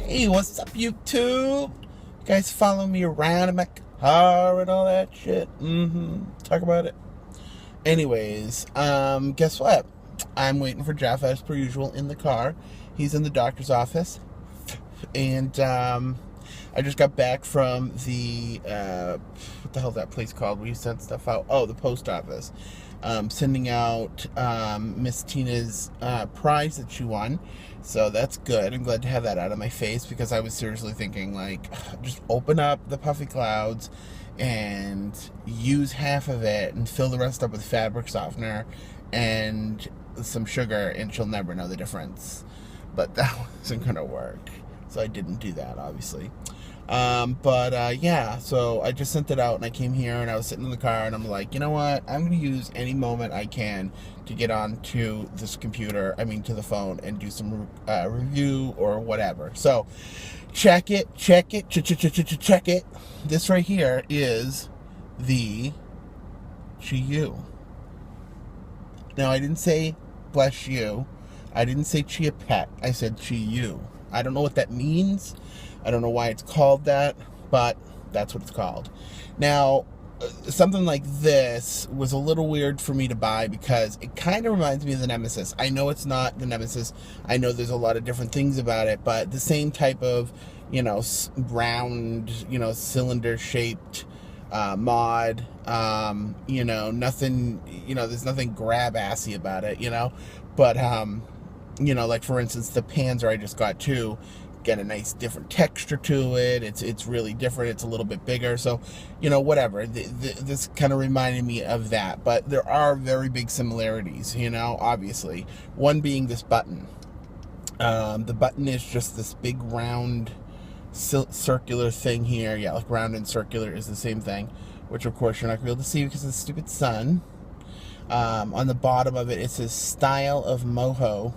Hey, what's up, YouTube? You guys follow me around in my car and all that shit? Talk about it. Anyways, guess what? I'm waiting for Jeff as per usual in the car. He's in the doctor's office. And, I just got back from the, what the hell is that place called where you send stuff out? Oh, the post office. Sending out Miss Tina's prize that she won. So that's good. I'm glad to have that out of my face because I was seriously thinking, like, just open up the puffy clouds and use half of it and fill the rest up with fabric softener and some sugar, and she'll never know the difference. But that wasn't going to work. So I didn't do that, obviously. Yeah, so I just sent it out and I came here and I was sitting in the car and I'm like, you know what? I'm going to use any moment I can to get onto this computer, to the phone and do some review or whatever. So check it. This right here is the Chiyu. Now, I didn't say bless you. I didn't say Chia Pet. I said Chiyu. I don't know what that means. I don't know why it's called that, but that's what it's called. Now, something like this was a little weird for me to buy because it kind of reminds me of the Nemesis. I know it's not the Nemesis. I know there's a lot of different things about it, but the same type of, round, cylinder-shaped mod. Nothing, there's nothing grab-assy about it, But, like, for instance, the Panzer I just got too, get a nice different texture to it. It's really different. It's a little bit bigger. So, whatever. This kind of reminded me of that. But there are very big similarities, obviously. One being this button. The button is just this big round circular thing here. Yeah, like round and circular is the same thing. Which, of course, you're not going to be able to see because of the stupid sun. On the bottom of it, it says Style of Moho.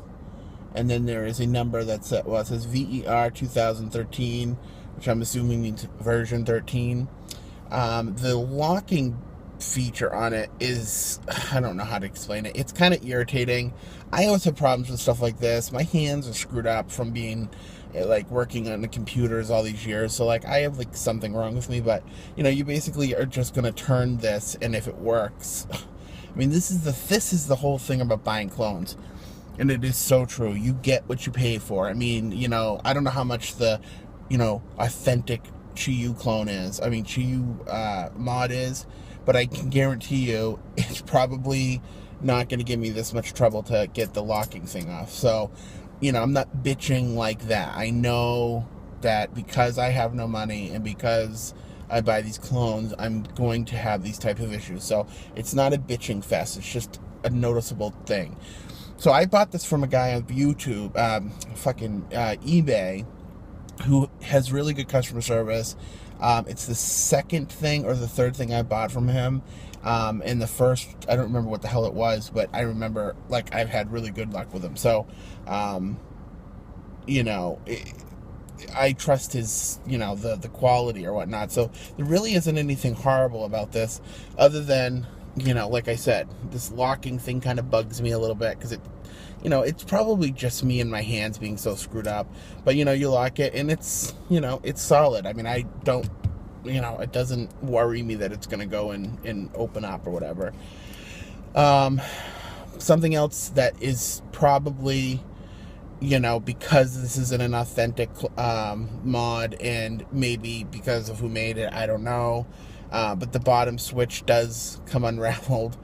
And then there is a number that's, it says VER 2013, which I'm assuming means version 13. The locking feature on it is, I don't know how to explain it. It's kind of irritating. I always have problems with stuff like this. My hands are screwed up from being, working on the computers all these years. So, I have, something wrong with me. But, you basically are just going to turn this, and if it works... this is the whole thing about buying clones. And it is so true. You get what you pay for. I don't know how much the, authentic Chiyu clone is. Chiyu mod is. But I can guarantee you it's probably not going to give me this much trouble to get the locking thing off. So, I'm not bitching like that. I know that because I have no money and because I buy these clones, I'm going to have these type of issues. So it's not a bitching fest. It's just a noticeable thing. So I bought this from a guy on YouTube, eBay, who has really good customer service. It's the second thing or the third thing I bought from him. And the first, I don't remember what the hell it was, but I remember, I've had really good luck with him. So, I trust his, the quality or whatnot. So there really isn't anything horrible about this other than, like I said, this locking thing kind of bugs me a little bit because it's probably just me and my hands being so screwed up. But, you lock it and it's, it's solid. I don't, it doesn't worry me that it's going to go and open up or whatever. Something else that is probably, because this isn't an authentic mod and maybe because of who made it, I don't know. But the bottom switch does come unraveled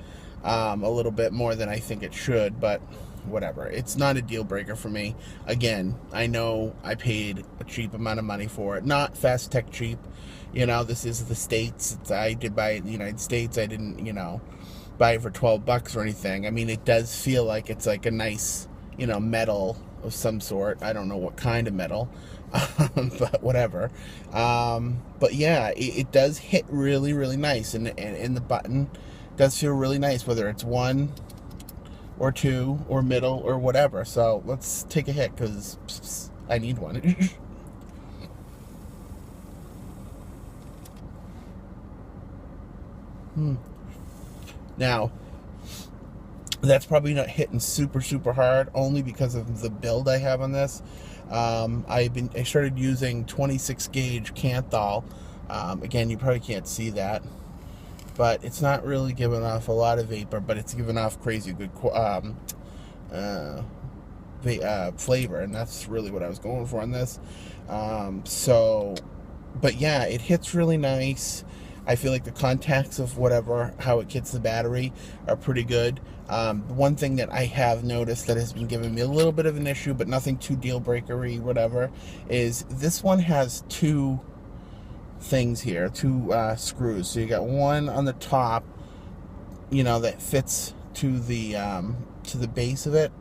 a little bit more than I think it should, but whatever. It's not a deal breaker for me. Again, I know I paid a cheap amount of money for it. Not Fast Tech cheap. This is the States. I did buy it in the United States. I didn't, buy it for $12 or anything. It does feel like it's like a nice, metal of some sort. I don't know what kind of metal. But whatever. But yeah, it does hit really, really nice, and the button does feel really nice, whether it's one or two or middle or whatever. So let's take a hit because I need one. Now, That's probably not hitting super hard, only because of the build I have on this. I started using 26 gauge Canthal. Again, you probably can't see that, but it's not really giving off a lot of vapor, but it's giving off crazy good flavor, and that's really what I was going for on this. But yeah, it hits really nice. I feel like the contacts of how it hits the battery are pretty good. One thing that I have noticed that has been giving me a little bit of an issue, but nothing too deal breakery, whatever, is this one has two things here, two screws. So you got one on the top, that fits to the base of it,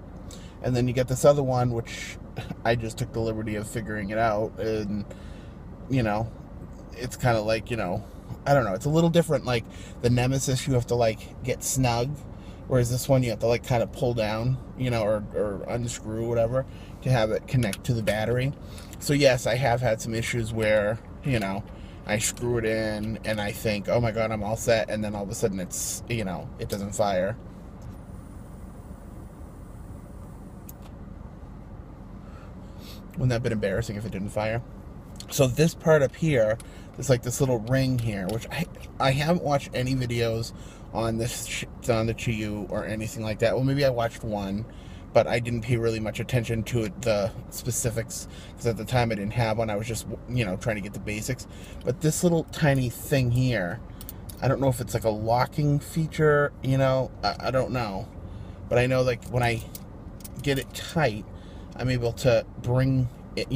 and then you get this other one, which I just took the liberty of figuring it out, and it's kind of like, I don't know, it's a little different. Like the Nemesis, you have to like get snug, whereas this one you have to like kind of pull down, or unscrew, whatever, to have it connect to the battery. So yes, I have had some issues where, I screw it in and I think, oh my god, I'm all set, and then all of a sudden it's, it doesn't fire. Wouldn't that have been embarrassing if it didn't fire? So this part up here, there's like this little ring here, which I haven't watched any videos on this on the Chiyu or anything like that. Well, maybe I watched one, but I didn't pay really much attention to it, the specifics, because at the time I didn't have one. I was just, trying to get the basics. But this little tiny thing here, I don't know if it's like a locking feature, I don't know. But I know like when I get it tight, I'm able to bring it,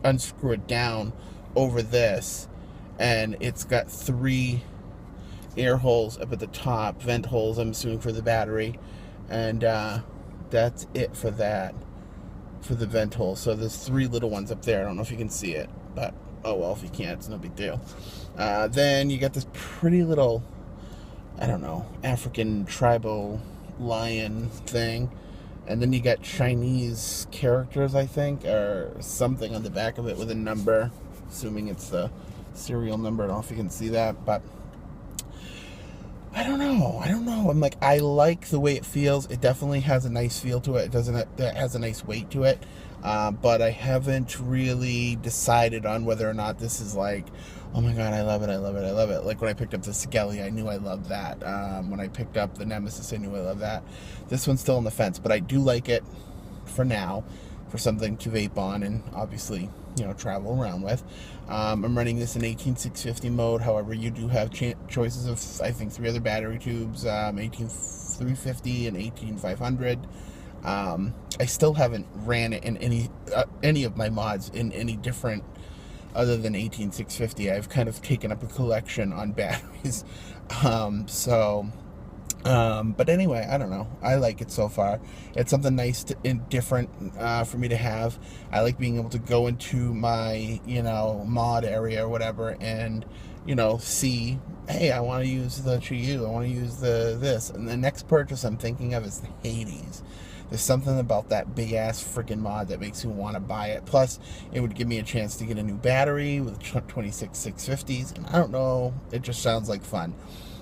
unscrew it down over this, and it's got 3 air holes up at the top, vent holes, I'm assuming, for the battery, and that's it for that, for the vent hole. So there's 3 little ones up there. I don't know if you can see it, but oh well, if you can't, it's no big deal. Then you got this pretty little, I don't know, African tribal lion thing. And then you got Chinese characters, I think, or something on the back of it with a number, assuming it's the serial number. I don't know if you can see that, but I don't know. I'm like, I like the way it feels. It definitely has a nice feel to it. It has a nice weight to it. But I haven't really decided on whether or not this is like, oh my god, I love it. Like when I picked up the Skelly, I knew I loved that. When I picked up the Nemesis, I knew I loved that. This one's still on the fence, but I do like it for now, for something to vape on and obviously, travel around with. I'm running this in 18650 mode. However, you do have choices of, I think, 3 other battery tubes, 18350 and 18500. I still haven't ran it in any of my mods in any different other than 18650. I've kind of taken up a collection on batteries. But anyway, I don't know. I like it so far. It's something nice and different for me to have. I like being able to go into my, mod area or whatever and, see, hey, I want to use the Chiyu, I want to use this. And the next purchase I'm thinking of is the Hades. There's something about that big-ass freaking mod that makes me want to buy it. Plus, it would give me a chance to get a new battery with 26 650s. And I don't know, it just sounds like fun.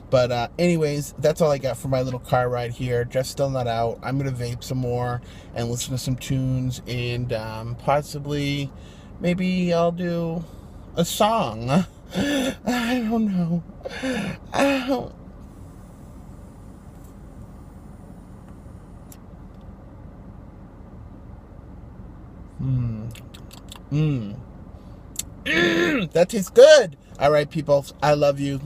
But anyways, that's all I got for my little car ride here. Jeff's still not out. I'm going to vape some more and listen to some tunes. And possibly, maybe I'll do a song. I don't know. That tastes good. All right, people. I love you.